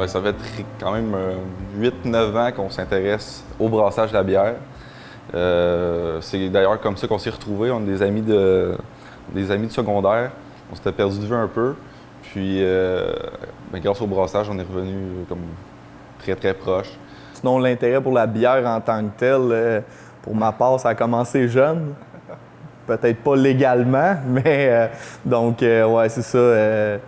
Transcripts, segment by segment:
Ouais, ça fait quand même 8-9 ans qu'on s'intéresse au brassage de la bière. C'est d'ailleurs comme ça qu'on s'est retrouvés. On est des amis de secondaire. On s'était perdu de vue un peu. Puis, grâce au brassage, on est revenu comme très, très proche. Sinon, l'intérêt pour la bière en tant que telle, pour ma part, ça a commencé jeune. Peut-être pas légalement, mais ouais, c'est ça.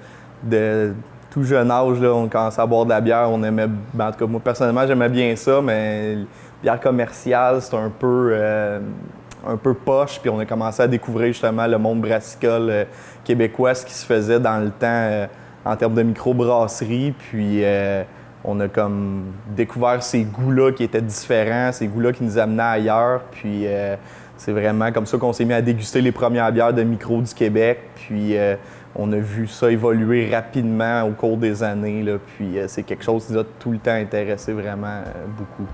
De tout jeune âge, là, on commençait à boire de la bière. On aimait, en tout cas, moi, personnellement, j'aimais bien ça, mais bière commerciale, c'est un peu poche. Puis on a commencé à découvrir justement le monde brassicole québécois, ce qui se faisait dans le temps en termes de microbrasserie. Puis on a comme découvert ces goûts-là qui étaient différents, ces goûts-là qui nous amenaient ailleurs. Puis c'est vraiment comme ça qu'on s'est mis à déguster les premières bières de micro du Québec. Puis on a vu ça évoluer rapidement au cours des années. Là. Puis c'est quelque chose qui nous a tout le temps intéressé vraiment beaucoup.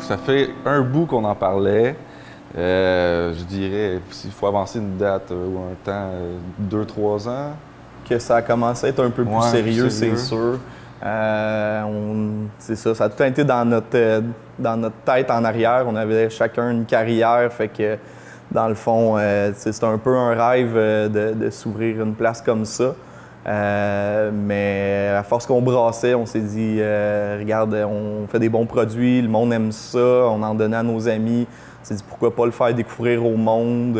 Ça fait un bout qu'on en parlait. Je dirais, s'il faut avancer une date ou un temps, 2-3 ans. Que ça a commencé à être un peu plus sérieux, c'est sûr. C'est ça, ça a tout été dans notre tête en arrière. On avait chacun une carrière, fait que dans le fond, c'était un peu un rêve de s'ouvrir une place comme ça. Mais à force qu'on brassait, on s'est dit, regarde, on fait des bons produits, le monde aime ça, on en donnait à nos amis. On s'est dit, pourquoi pas le faire découvrir au monde.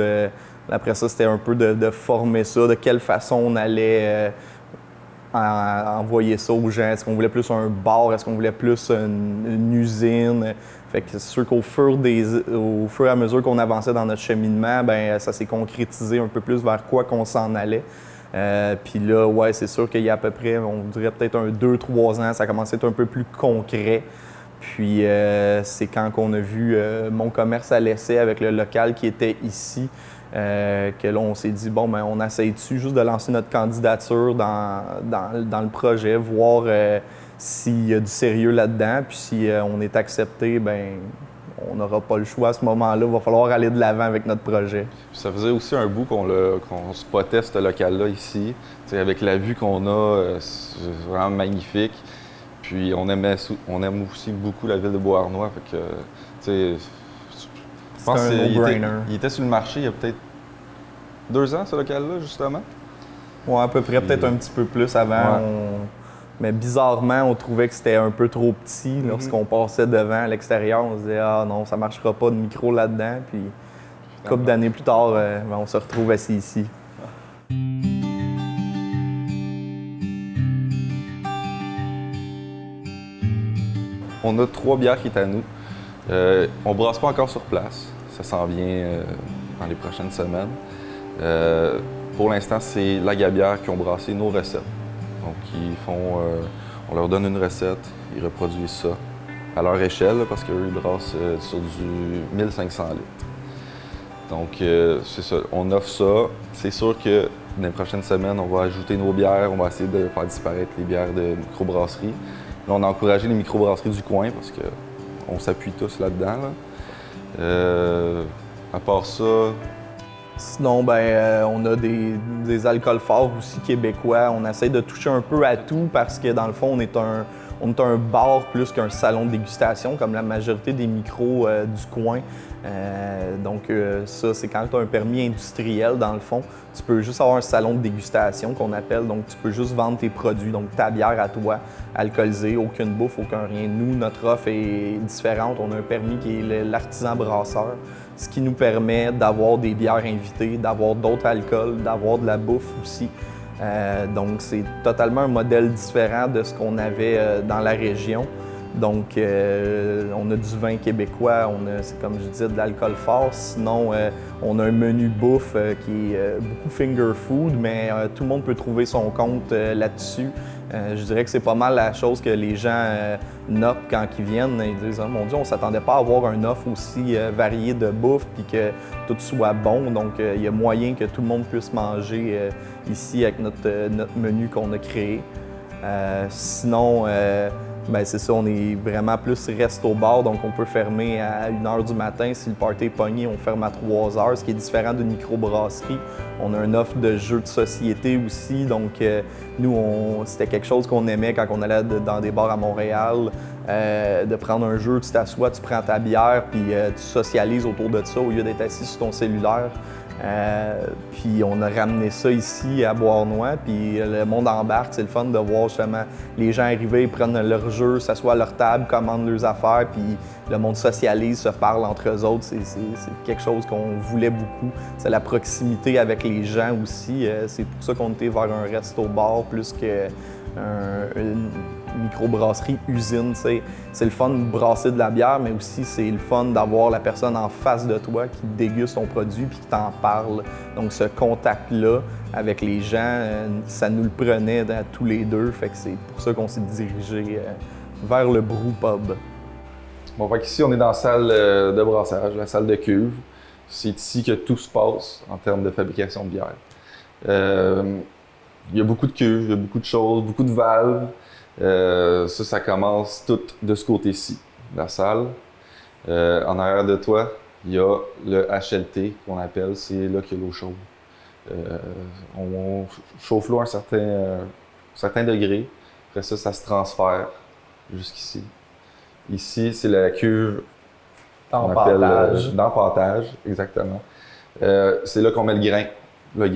Après ça, c'était un peu de former ça, de quelle façon on allait envoyer ça aux gens. Est-ce qu'on voulait plus un bar? Est-ce qu'on voulait plus une usine? Fait que c'est sûr qu'au fur et à mesure qu'on avançait dans notre cheminement, ben ça s'est concrétisé un peu plus vers quoi qu'on s'en allait. Puis là, ouais, c'est sûr qu'il y a à peu près, on dirait peut-être 2-3 ans, ça a commencé à être un peu plus concret. Puis c'est quand on a vu mon commerce à l'essai avec le local qui était ici, que là, on s'est dit, bon, ben on essaie-tu juste de lancer notre candidature dans le projet, voir s'il y a du sérieux là-dedans. Puis si on est accepté, ben on n'aura pas le choix à ce moment-là. Il va falloir aller de l'avant avec notre projet. Puis ça faisait aussi un bout qu'on spottait ce local-là ici. T'sais, avec la vue qu'on a, c'est vraiment magnifique. Puis on aime aussi beaucoup la ville de Beauharnois. Fait que, je pense qu'il était sur le marché il y a peut-être 2 ans, ce local-là, justement. Oui, à peu près, peut-être un petit peu plus avant. Ouais. Mais bizarrement, on trouvait que c'était un peu trop petit. Lorsqu'on passait devant à l'extérieur, on se disait « Ah non, ça marchera pas de micro là-dedans. » Puis, une couple d'années plus tard, on se retrouve assis ici. On a 3 bières qui est à nous. On brasse pas encore sur place. Ça s'en vient dans les prochaines semaines. Pour l'instant, c'est Lagabière qui ont brassé nos recettes. Donc, on leur donne une recette, ils reproduisent ça à leur échelle, parce qu'eux, ils brassent sur du 1500 litres. Donc, c'est ça, on offre ça. C'est sûr que dans les prochaines semaines, on va ajouter nos bières, on va essayer de faire disparaître les bières de microbrasserie. Là, on a encouragé les microbrasseries du coin, parce qu'on s'appuie tous là-dedans. Là. À part ça... Sinon, on a des alcools forts aussi québécois. On essaie de toucher un peu à tout parce que, dans le fond, on est un bar plus qu'un salon de dégustation, comme la majorité des micros du coin. Donc, ça, c'est quand tu as un permis industriel, dans le fond, tu peux juste avoir un salon de dégustation qu'on appelle. Donc, tu peux juste vendre tes produits, donc ta bière à toi, alcoolisée, aucune bouffe, aucun rien. Nous, notre offre est différente. On a un permis qui est l'artisan brasseur, ce qui nous permet d'avoir des bières invitées, d'avoir d'autres alcools, d'avoir de la bouffe aussi. Donc, c'est totalement un modèle différent de ce qu'on avait dans la région. Donc, on a du vin québécois, c'est comme je disais, de l'alcool fort. Sinon, on a un menu bouffe qui est beaucoup finger food, mais tout le monde peut trouver son compte là-dessus. Je dirais que c'est pas mal la chose que les gens notent quand ils viennent. Ils disent « Oh mon Dieu, on s'attendait pas à avoir un offre aussi varié de bouffe puis que tout soit bon. » Donc, il y a moyen que tout le monde puisse manger ici avec notre menu qu'on a créé. Sinon, ben c'est ça, on est vraiment plus resto-bar, donc on peut fermer à 1h du matin. Si le party est pogné, on ferme à 3h, ce qui est différent d'une microbrasserie. On a une offre de jeux de société aussi, donc nous, c'était quelque chose qu'on aimait quand on allait dans des bars à Montréal, de prendre un jeu, tu t'assois, tu prends ta bière, puis tu socialises autour de ça au lieu d'être assis sur ton cellulaire. Puis on a ramené ça ici à Bois-Arnois, puis le monde embarque. C'est le fun de voir justement les gens arriver, prennent leur jeu, s'assoient à leur table, commandent leurs affaires, puis le monde socialise, se parle entre eux autres. C'est quelque chose qu'on voulait beaucoup. C'est la proximité avec les gens aussi. C'est pour ça qu'on était vers un resto-bar plus qu'une microbrasserie usine. T'sais. C'est le fun de brasser de la bière, mais aussi c'est le fun d'avoir la personne en face de toi qui déguste ton produit puis qui t'en parle. Donc ce contact-là avec les gens, ça nous le prenait tous les deux. Fait que c'est pour ça qu'on s'est dirigé vers le Brew Pub. Bon, fait qu'ici, on est dans la salle de brassage, la salle de cuve. C'est ici que tout se passe en termes de fabrication de bière. Il y a beaucoup de cuves, il y a beaucoup de choses, beaucoup de valves. Ça commence tout de ce côté-ci, la salle. En arrière de toi, il y a le HLT qu'on appelle, c'est là qu'il y a l'eau chaude. On chauffe l'eau à un certain degré. Après ça, ça se transfère jusqu'ici. Ici, c'est la cuve d'empâtage, exactement. C'est là qu'on met le grain. Le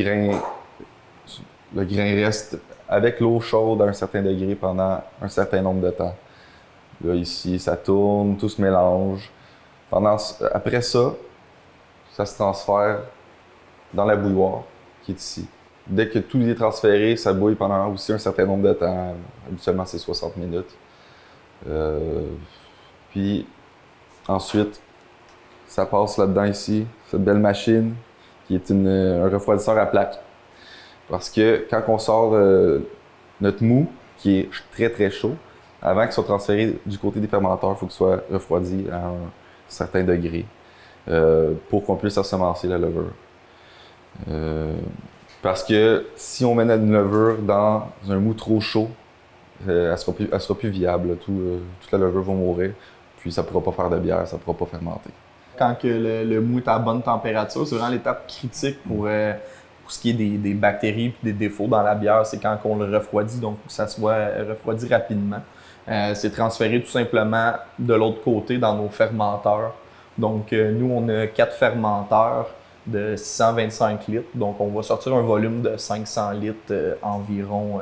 grain reste avec l'eau chaude à un certain degré pendant un certain nombre de temps. Là, ici, ça tourne, tout se mélange. Après ça, ça se transfère dans la bouilloire qui est ici. Dès que tout est transféré, ça bouille pendant aussi un certain nombre de temps. Habituellement, c'est 60 minutes. Puis ensuite, ça passe là-dedans ici, cette belle machine qui est un refroidisseur à plaque. Parce que quand on sort notre mou, qui est très très chaud, avant qu'il soit transféré du côté des fermenteurs, il faut qu'il soit refroidi à un certain degré pour qu'on puisse assemencer la levure. Parce que si on met notre levure dans un mou trop chaud, elle sera plus viable. Toute la levure va mourir, puis ça ne pourra pas faire de bière, ça ne pourra pas fermenter. Quand que le mou est à bonne température, c'est vraiment l'étape critique pour ce qui est des bactéries et des défauts dans la bière, c'est quand on le refroidit, donc que ça soit refroidi rapidement. C'est transféré tout simplement de l'autre côté dans nos fermenteurs. Donc nous, on a 4 fermenteurs de 625 litres, donc on va sortir un volume de 500 litres environ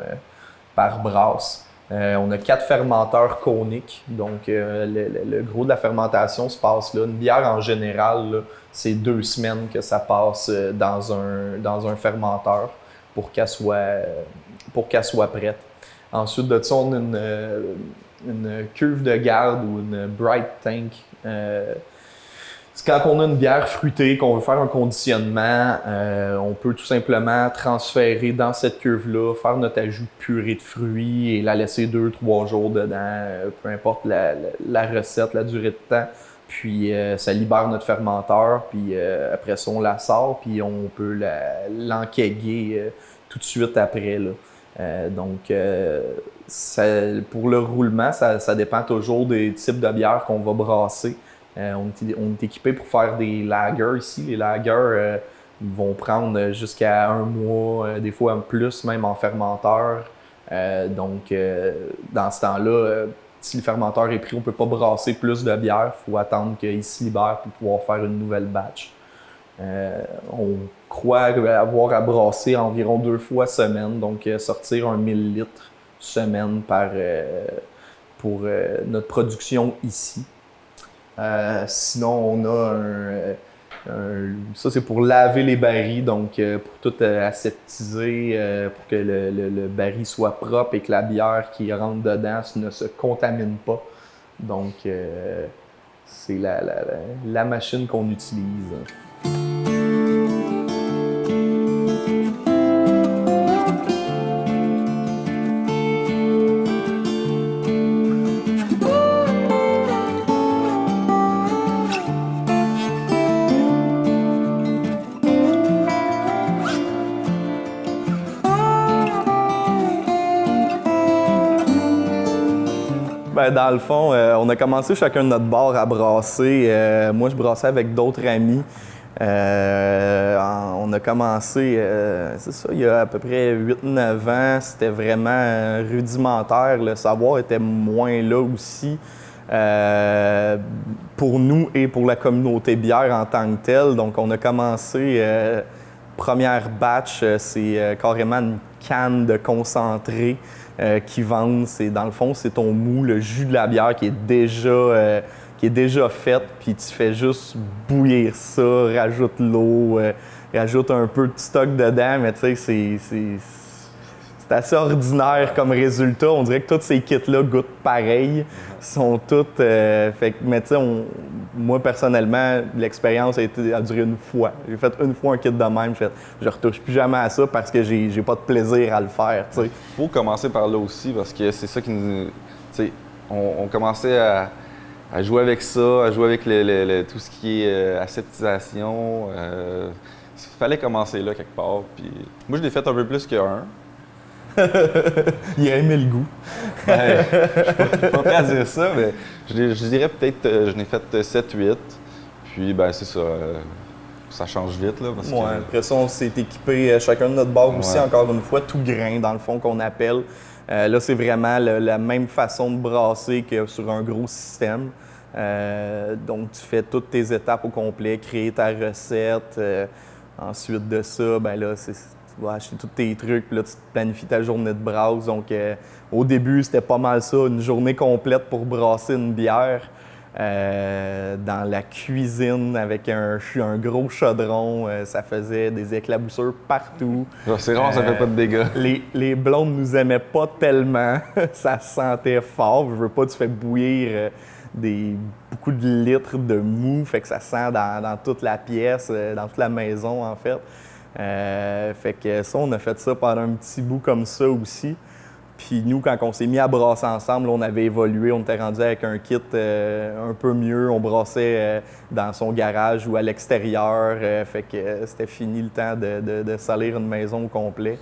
par brasse. On a 4 fermenteurs coniques, donc le gros de la fermentation se passe là. Une bière en général, là, c'est 2 semaines que ça passe dans un fermenteur pour qu'elle soit prête. Ensuite de ça, on a une cuve de garde ou une bright tank. C'est quand on a une bière fruitée, qu'on veut faire un conditionnement, on peut tout simplement transférer dans cette cuve-là, faire notre ajout de purée de fruits et la laisser 2-3 jours dedans, peu importe la recette, la durée de temps. Puis ça libère notre fermenteur, puis après ça, on la sort, puis on peut l'enquéguer tout de suite après, là. Pour le roulement, ça dépend toujours des types de bières qu'on va brasser. On est équipé pour faire des lagers ici. Les lagers vont prendre jusqu'à 1 mois, des fois plus, même en fermenteur. Dans ce temps-là, si le fermenteur est pris, on ne peut pas brasser plus de bière. Il faut attendre qu'il se libère pour pouvoir faire une nouvelle batch. On croit avoir à brasser environ 2 fois semaine, donc sortir 1000 litres semaine pour notre production ici. Sinon, on a ça c'est pour laver les barils, donc pour tout aseptiser, pour que le baril soit propre et que la bière qui rentre dedans ne se contamine pas. Donc, c'est la machine qu'on utilise. Ben, dans le fond, on a commencé chacun de notre bar à brasser. Moi, je brassais avec d'autres amis. On a commencé, c'est ça, il y a à peu près 8-9 ans. C'était vraiment rudimentaire. Le savoir était moins là aussi pour nous et pour la communauté bière en tant que telle. Donc, on a commencé, première batch, c'est carrément une canne de concentré. Qui vendent, dans le fond, c'est ton mou, le jus de la bière qui est déjà fait, puis tu fais juste bouillir ça, rajoute l'eau, rajoute un peu de stock dedans, mais tu sais, c'est assez ordinaire comme résultat. On dirait que tous ces kits-là goûtent pareil, sont toutes... mais tu sais, moi, personnellement, l'expérience a duré une fois. J'ai fait une fois un kit de même, je retouche plus jamais à ça parce que j'ai pas de plaisir à le faire, tu sais. Faut commencer par là aussi parce que c'est ça qui nous... Tu sais, on commençait à jouer avec ça, à jouer avec tout ce qui est aseptisation. Il fallait commencer là quelque part. Puis moi, je l'ai fait un peu plus qu'un. Il a aimé le goût. Ouais, je suis pas prêt à dire ça, mais je dirais peut-être je n'ai fait 7-8. Puis, ben c'est ça. Ça change vite, là. Parce que... Après ça, on s'est équipé chacun de notre bar aussi, encore une fois, tout grain, dans le fond, qu'on appelle. Là, c'est vraiment la même façon de brasser que sur un gros système. Donc, tu fais toutes tes étapes au complet, créer ta recette. Ensuite de ça, ben là, tu vas acheter tous tes trucs, puis là, tu planifies ta journée de brasse. Donc, au début, c'était pas mal ça, une journée complète pour brasser une bière dans la cuisine avec un gros chaudron. Ça faisait des éclaboussures partout. C'est rare, ça fait pas de dégâts. Les blondes nous aimaient pas tellement. Ça sentait fort. Je veux pas, tu fais bouillir beaucoup de litres de mou, fait que ça sent dans toute la pièce, dans toute la maison, en fait. Fait que ça, on a fait ça pendant un petit bout comme ça aussi. Puis nous, quand on s'est mis à brasser ensemble, on avait évolué, on était rendu avec un kit un peu mieux. On brassait dans son garage ou à l'extérieur. Fait que c'était fini le temps de salir une maison au complet.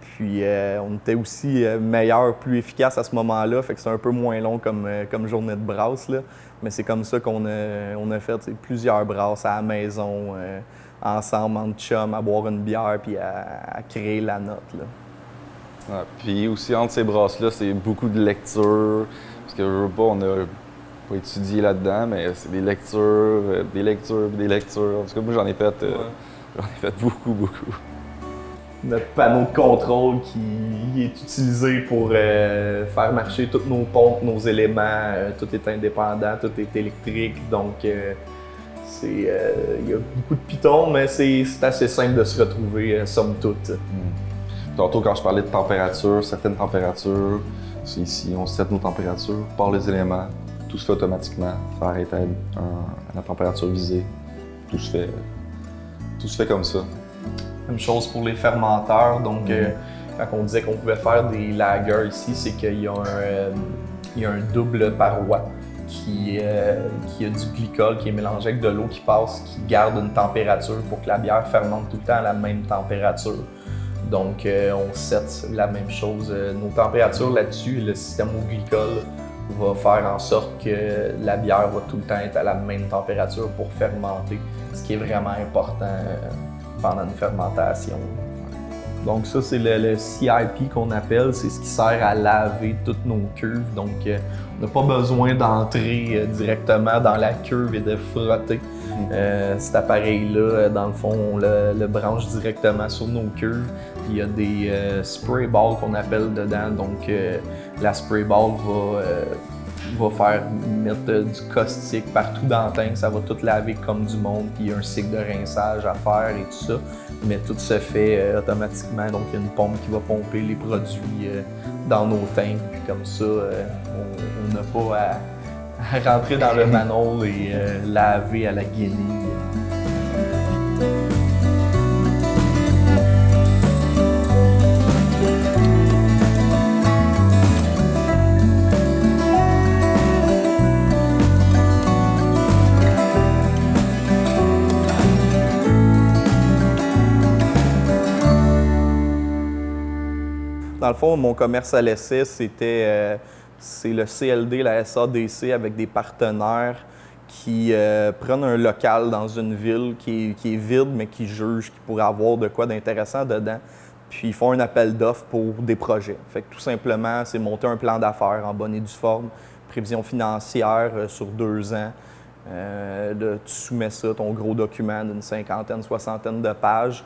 Puis on était aussi meilleur, plus efficace à ce moment-là. Fait que c'est un peu moins long comme journée de brasse, là. Mais c'est comme ça qu'on a fait plusieurs brasses à la maison. Ensemble, en chum, à boire une bière puis à créer la note, là. Ouais, puis aussi, entre ces brasses-là, c'est beaucoup de lecture. Parce que je veux pas, on n'a pas étudié là-dedans, mais c'est des lectures, des lectures, des lectures. En tout cas, moi, j'en ai fait beaucoup. Notre panneau de contrôle qui est utilisé pour faire marcher toutes nos pompes, nos éléments. Tout est indépendant, tout est électrique. Donc, il y a beaucoup de Python, mais c'est assez simple de se retrouver, somme toute. Tantôt, quand je parlais de température, certaines températures, c'est ici, on set nos températures par les éléments. Tout se fait automatiquement. Ça arrête à la température visée. Tout se fait comme ça. Même chose pour les fermenteurs. Donc, quand on disait qu'on pouvait faire des lagers ici, c'est qu'il y a un double paroi qui a du glycol qui est mélangé avec de l'eau qui passe, qui garde une température pour que la bière fermente tout le temps à la même température. Donc, on set la même chose. Nos températures là-dessus, le système au glycol va faire en sorte que la bière va tout le temps être à la même température pour fermenter, ce qui est vraiment important pendant une fermentation. Donc ça, c'est le CIP qu'on appelle, c'est ce qui sert à laver toutes nos cuves. Donc on n'a pas besoin d'entrer directement dans la cuve et de frotter. Cet appareil-là, dans le fond, on le branche directement sur nos cuves. Il y a des spray balls qu'on appelle dedans. Donc la spray ball va faire mettre du caustique partout dans le tank, ça va tout laver comme du monde, puis il y a un cycle de rinçage à faire et tout ça, mais tout se fait automatiquement, donc il y a une pompe qui va pomper les produits dans nos tanks, puis comme ça, on n'a pas rentrer dans le manhole et laver à la guenille. Dans le fond, mon commerce à l'essai, c'est le CLD, la SADC, avec des partenaires qui prennent un local dans une ville qui est vide, mais qui jugent qu'il pourrait avoir de quoi d'intéressant dedans. Puis ils font un appel d'offres pour des projets. Fait que tout simplement, c'est monter un plan d'affaires en bonne et due forme, prévision financière sur 2 ans. Tu soumets ça, ton gros document d'une 50, 60 de pages.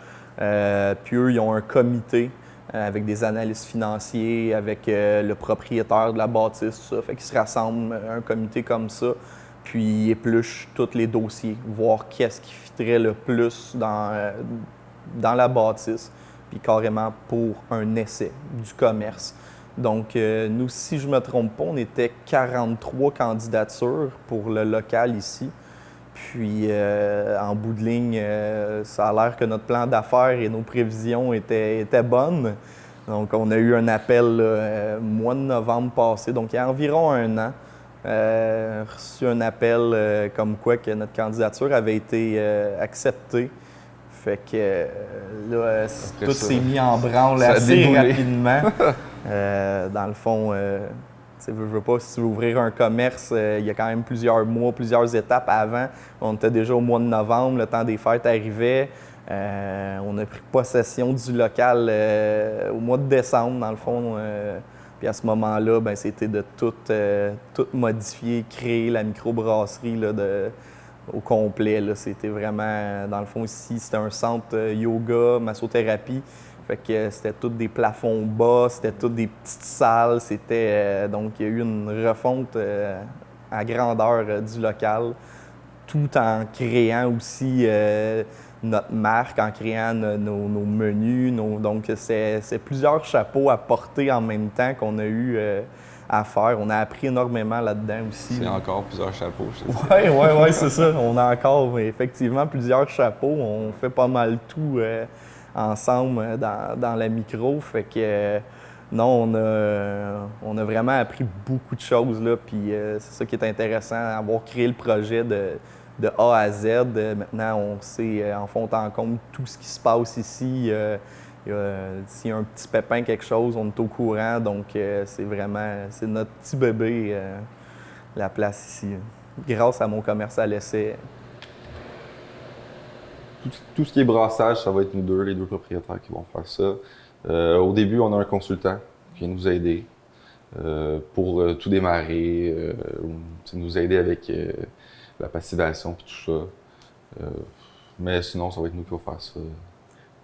Puis eux, ils ont un comité avec des analystes financiers, avec le propriétaire de la bâtisse, tout ça. Fait qu'ils se rassemblent un comité comme ça, puis ils épluchent tous les dossiers, voir qu'est-ce qui fitterait le plus dans la bâtisse, puis carrément pour un essai du commerce. Donc, nous, si je ne me trompe pas, on était 43 candidatures pour le local ici. Puis, en bout de ligne, ça a l'air que notre plan d'affaires et nos prévisions étaient bonnes. Donc, on a eu un appel mois de novembre passé, donc il y a environ 1 an, reçu un appel comme quoi que notre candidature avait été acceptée. Fait que là, tout s'est mis en branle assez rapidement. Dans le fond, veux pas, si tu veux ouvrir un commerce, il y a quand même plusieurs mois, plusieurs étapes avant. On était déjà au mois de novembre, le temps des fêtes arrivait. On a pris possession du local au mois de décembre, dans le fond. Puis à ce moment-là, c'était de tout modifier, créer la microbrasserie là, au complet. C'était vraiment, dans le fond, ici, c'était un centre yoga, massothérapie. Fait que c'était tous des plafonds bas, c'était toutes des petites salles. Donc, il y a eu une refonte à grandeur du local, tout en créant aussi notre marque, en créant nos menus. Donc, c'est plusieurs chapeaux à porter en même temps qu'on a eu à faire. On a appris énormément là-dedans aussi. C'est encore plusieurs chapeaux, je sais. Oui, c'est ça. On a encore effectivement plusieurs chapeaux. On fait pas mal tout ensemble dans la micro. Fait que non, on a vraiment appris beaucoup de choses là. Puis c'est ça qui est intéressant, avoir créé le projet de A à Z. Maintenant, on sait en fond en compte tout ce qui se passe ici. S'il y a un petit pépin, quelque chose, on est au courant. Donc c'est notre petit bébé, la place ici. Grâce à mon commerce à l'essai. Tout ce qui est brassage, ça va être nous deux, les 2 propriétaires qui vont faire ça. Au début, on a un consultant qui vient nous aider pour tout démarrer, nous aider avec la passivation et tout ça. Mais sinon, ça va être nous qui allons faire ça.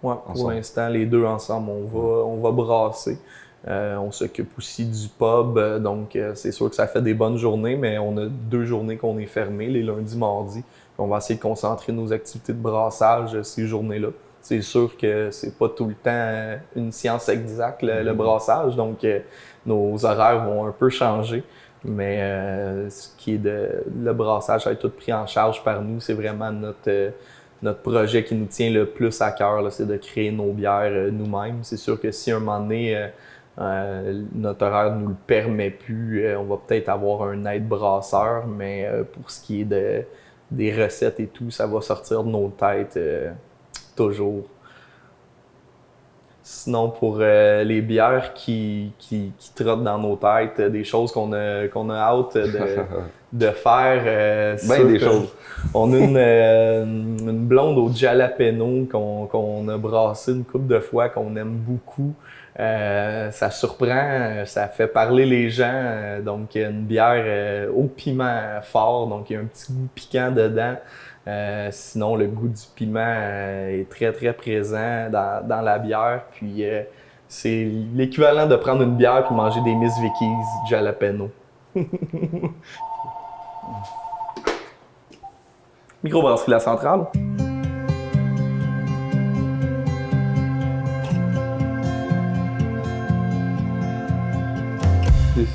Ouais, pour l'instant, les 2 ensemble, on va brasser. On s'occupe aussi du pub, donc c'est sûr que ça fait des bonnes journées, mais on a 2 journées qu'on est fermé, les lundis, mardis. On va essayer de concentrer nos activités de brassage ces journées-là. C'est sûr que c'est pas tout le temps une science exacte, le brassage, donc nos horaires vont un peu changer. Mais ce qui est le brassage, ça va être tout pris en charge par nous. C'est vraiment notre projet qui nous tient le plus à cœur, c'est de créer nos bières nous-mêmes. C'est sûr que si à un moment donné, notre horaire ne nous le permet plus, on va peut-être avoir un aide brasseur, mais pour ce qui est des recettes et tout, ça va sortir de nos têtes toujours. Sinon, pour les bières qui trottent dans nos têtes, des choses qu'on a hâte de faire. Des choses. On a une blonde au jalapeno qu'on a brassé une couple de fois, qu'on aime beaucoup. Ça surprend, ça fait parler les gens. Donc, une bière au piment fort, donc il y a un petit goût piquant dedans. Sinon, le goût du piment est très, très présent dans la bière. Puis, c'est l'équivalent de prendre une bière et manger des Miss Vickies jalapeno. Microbrasserie La Centrale.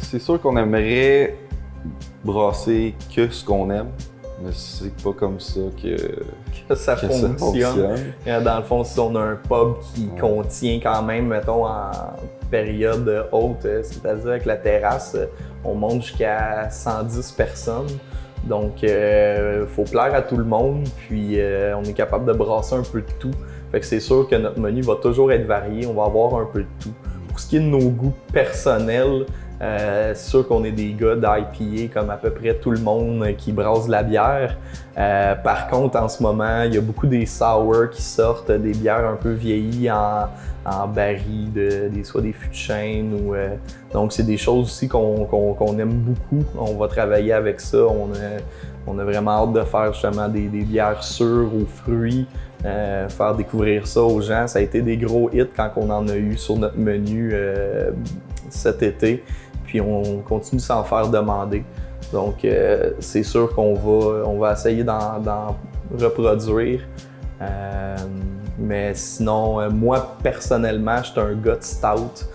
C'est sûr qu'on aimerait brasser que ce qu'on aime, mais c'est pas comme ça Que ça que fonctionne. Dans le fond, si on a un pub qui contient quand même, mettons, en période haute, c'est-à-dire avec la terrasse, on monte jusqu'à 110 personnes. Donc, faut plaire à tout le monde, puis on est capable de brasser un peu de tout. Fait que c'est sûr que notre menu va toujours être varié, on va avoir un peu de tout. Pour ce qui est de nos goûts personnels, c'est sûr qu'on est des gars d'IPA comme à peu près tout le monde qui brasse de la bière. Par contre, en ce moment, il y a beaucoup des sour qui sortent, des bières un peu vieillies en baril, soit des fûts de chêne. Donc, c'est des choses aussi qu'on aime beaucoup. On va travailler avec ça. On a vraiment hâte de faire justement des bières sûres aux fruits, faire découvrir ça aux gens. Ça a été des gros hits quand on en a eu sur notre menu cet été. Puis on continue de s'en faire demander. Donc c'est sûr qu'on va essayer d'en reproduire. Mais sinon, moi personnellement, je suis un gars de stout.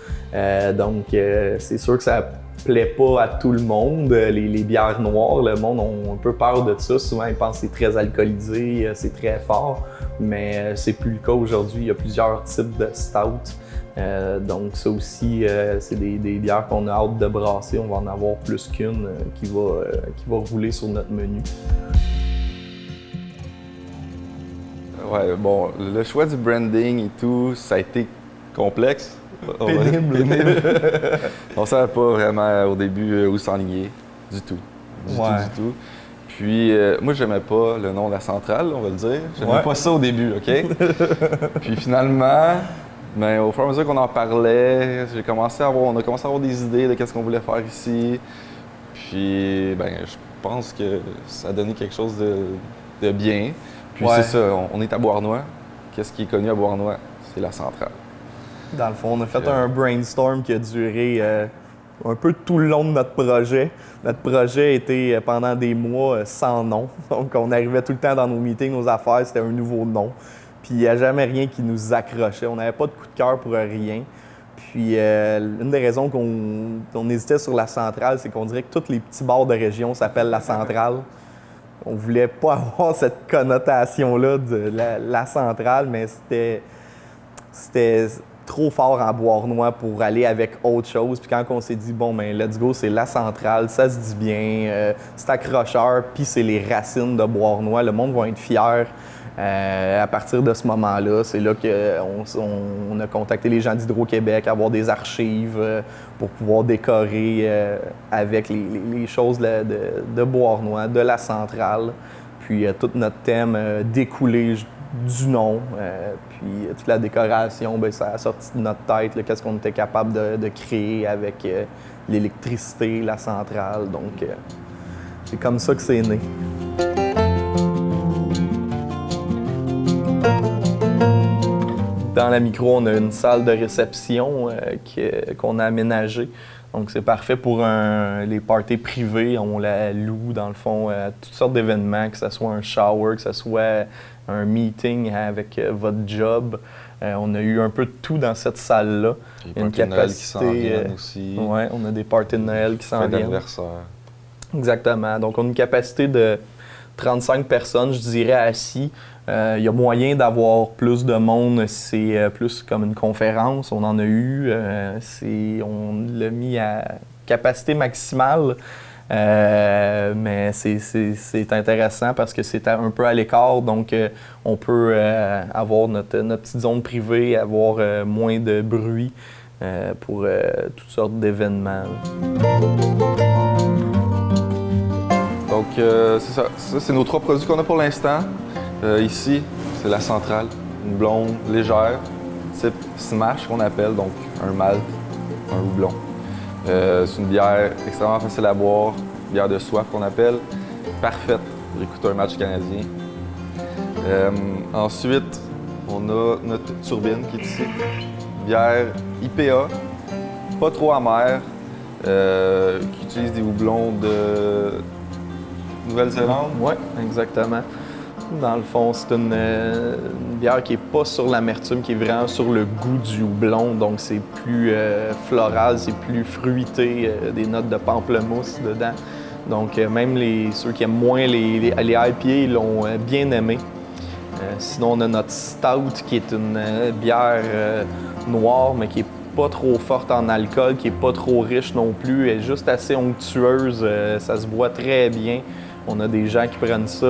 Donc c'est sûr que ça plaît pas à tout le monde. Les bières noires, le monde a un peu peur de ça. Souvent, ils pensent que c'est très alcoolisé, c'est très fort. Mais c'est plus le cas aujourd'hui. Il y a plusieurs types de stout. Donc ça aussi, c'est des bières qu'on a hâte de brasser. On va en avoir plus qu'une qui va rouler sur notre menu. Ouais, bon, le choix du branding et tout, ça a été complexe. Pénible. On savait pas vraiment au début où s'enligner, du tout. Du tout. Puis moi, j'aimais pas le nom de la centrale, on va le dire. J'aimais pas ça au début, OK? Puis finalement, ben, au fur et à mesure qu'on en parlait, on a commencé à avoir des idées de qu'est-ce qu'on voulait faire ici. Puis, ben, je pense que ça a donné quelque chose de bien. Puis c'est ça, on est à Beauharnois. Qu'est-ce qui est connu à Beauharnois? C'est la centrale. Dans le fond, on a fait un brainstorm qui a duré un peu tout le long de notre projet. Notre projet était pendant des mois sans nom. Donc, on arrivait tout le temps dans nos meetings, nos affaires, c'était un nouveau nom. Puis, il n'y a jamais rien qui nous accrochait. On n'avait pas de coup de cœur pour rien. Puis, une des raisons qu'on hésitait sur la centrale, c'est qu'on dirait que tous les petits bars de région s'appellent la centrale. On voulait pas avoir cette connotation-là de la centrale, mais c'était trop fort en Beauharnois pour aller avec autre chose. Puis quand on s'est dit, bon, ben let's go, c'est la centrale, ça se dit bien, c'est accrocheur, puis c'est les racines de Beauharnois, le monde va être fier. À partir de ce moment-là, c'est là qu'on a contacté les gens d'Hydro-Québec, avoir des archives pour pouvoir décorer avec les choses de Beauharnois, de la centrale. Puis tout notre thème découlé du nom. Puis toute la décoration, bien, ça a sorti de notre tête qu'est-ce qu'on était capable de créer avec l'électricité, la centrale. Donc c'est comme ça que c'est né. Dans la micro, on a une salle de réception qu'on a aménagée. Donc, c'est parfait pour les parties privées. On la loue, dans le fond, à toutes sortes d'événements, que ce soit un shower, que ce soit un meeting avec votre job. On a eu un peu de tout dans cette salle-là. Il y a une capacité, Noël qui s'en viennent aussi. Oui, on a des parties de Noël qui s'en viennent. D'anniversaire. Exactement. Donc, on a une capacité de 35 personnes, je dirais, assis. Il y a moyen d'avoir plus de monde, c'est plus comme une conférence. On en a eu, on l'a mis à capacité maximale, mais c'est intéressant parce que c'est un peu à l'écart, donc on peut avoir notre petite zone privée, avoir moins de bruit pour toutes sortes d'événements. Donc, c'est ça. Ça, c'est nos 3 produits qu'on a pour l'instant. Ici, c'est la centrale, une blonde légère, type smash qu'on appelle, donc un malt, un houblon. C'est une bière extrêmement facile à boire, bière de soif qu'on appelle, parfaite pour écouter un match canadien. Ensuite, on a notre turbine qui est ici, bière IPA, pas trop amère, qui utilise des houblons de Nouvelle-Zélande. Oui, exactement. Dans le fond, c'est une bière qui n'est pas sur l'amertume, qui est vraiment sur le goût du houblon. Donc, c'est plus floral, c'est plus fruité, des notes de pamplemousse dedans. Donc, même ceux qui aiment moins les IPA, ils l'ont bien aimé. Sinon, on a notre Stout, qui est une bière noire, mais qui est pas trop forte en alcool, qui est pas trop riche non plus. Elle est juste assez onctueuse, ça se boit très bien. On a des gens qui prennent ça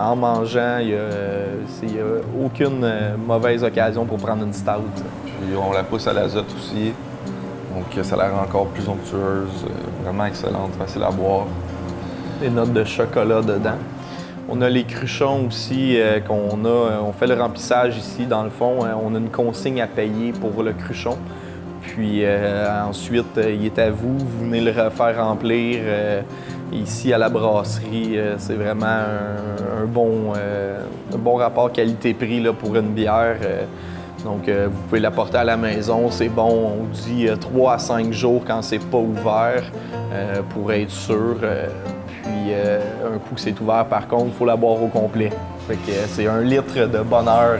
en mangeant. Il n'y a aucune mauvaise occasion pour prendre une Stout. Puis on la pousse à l'azote aussi, donc ça la rend encore plus onctueuse, vraiment excellente, facile à boire. Des notes de chocolat dedans. On a les cruchons aussi on fait le remplissage ici dans le fond. On a une consigne à payer pour le cruchon. Puis ensuite, il est à vous, vous venez le refaire remplir ici à la brasserie. C'est vraiment un bon rapport qualité-prix là, pour une bière. Donc vous pouvez l'apporter à la maison, c'est bon. On dit 3 à 5 jours quand c'est pas ouvert pour être sûr. Puis un coup que c'est ouvert, par contre, il faut la boire au complet. Fait que c'est 1 litre de bonheur.